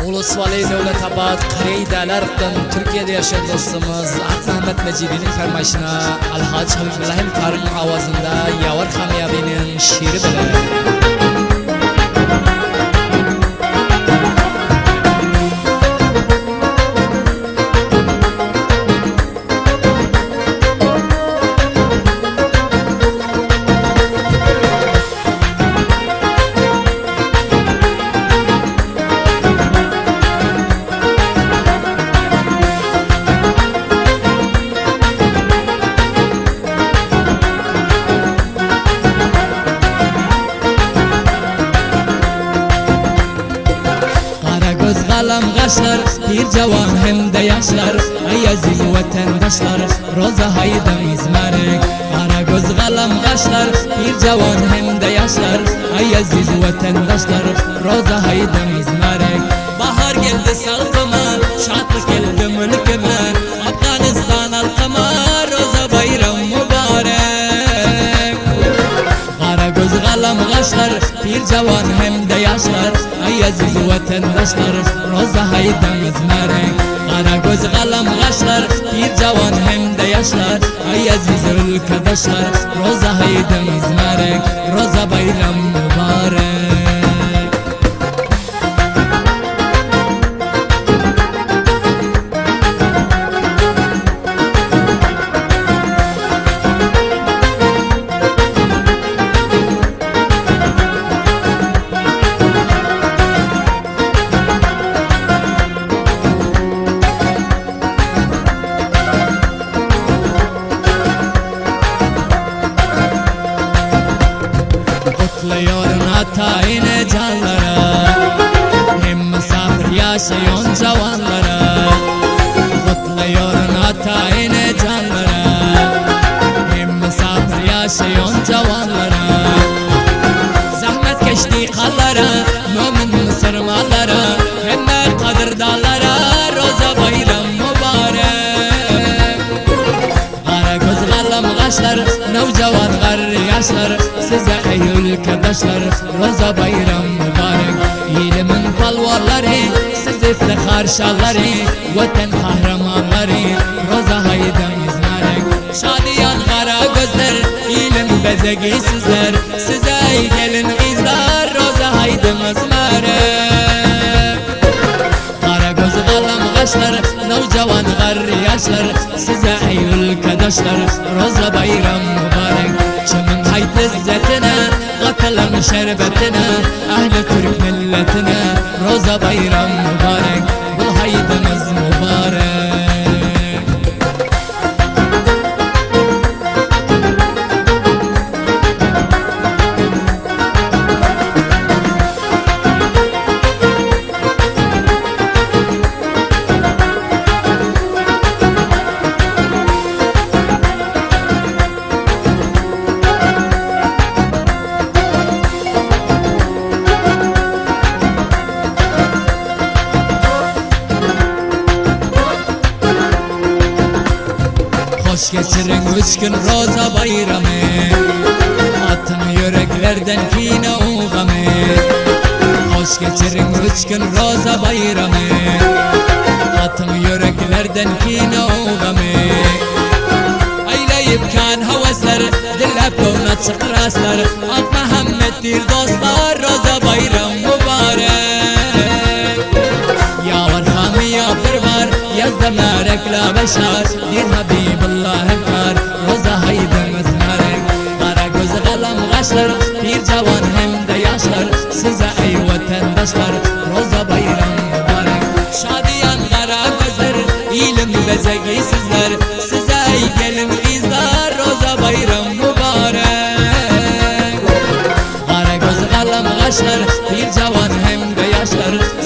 Ulus Vali Devletabad Karideler'den Türkiye'de yaşayan dostumuz Ahmet Mecidi'nin fermaşına Alhaç Habibullah Tarık'ın avazında Yavar Kamiyabi'nin şiiri bile. Kalam kaşlar bir cavan hem de yaşlar Ey aziz vatandaşlar roza haydam izmarek Kara göz kalam kaşlar bir cavan hem de yaşlar Ey aziz vatandaşlar roza haydam izmarek Bahar geldi salkıma şatlık geldi mülküme Afganistan halkıma roza bayram mübarek Kara göz kalam kaşlar bir cavan hem de yaşlar Ey aziz vatandaşlar roza haydam izmarek Kara göz kalam kaşlar bir cavan hem de yaşlar Ey aziz ülkedaşlar roza haydam izmarek Roza bayram mübarek Kutluyorum hatayine canlara Hem misafir yaşayan cavanlara Kutluyorum hatayine canlara Hem misafir yaşayan cavanlara Zahmet geçti kallara Mümin Müslümanlara Hem de kadir dağlara Roza bayram mübarek Kara göz kalam kaşlar Nevcavan garri yaşlar Size ey ülkedaşlar roza bayram mübarek İlimin palvarları siz iftihar şalları Vatan kahramanları roza haydam izmarek Şadiyan kara gözler ilim bezegi sizler Size ey gelin kızlar roza haydam izmarek Kara göz kalam kaşlar nevcavan garri yaşlar Size ey ülkedaşlar roza bayram mübarek Kimin hayt izzetine, katılan şerbetine Ahli Türk milletine roza bayram mübarek Bu haydımız mübarek Hoş geçirin 3 gün roza bayramı Atın yüreklerden kine uğamı Hoş geçirin 3 gün roza bayramı Atın yüreklerden kine uğamı Eyleyip kan havaslar Dillep kona çıkraslar Ak Muhammed'dir dostlar Roza bayram mübarek Yavar hamiya bir var Yazda merekla beşar Bir Habibullah kar Roza haydam izmarek Kara göz kalam kaşlar Bir cavan hem de yaşlar Size ey vatandaşlar Roza bayram mübarek Şadiyan kara gözler İlim bezegi sizler Size ey gelin kızlar Roza bayram mübarek Kara göz kalam kaşlar Bir cavan hem de yaşlar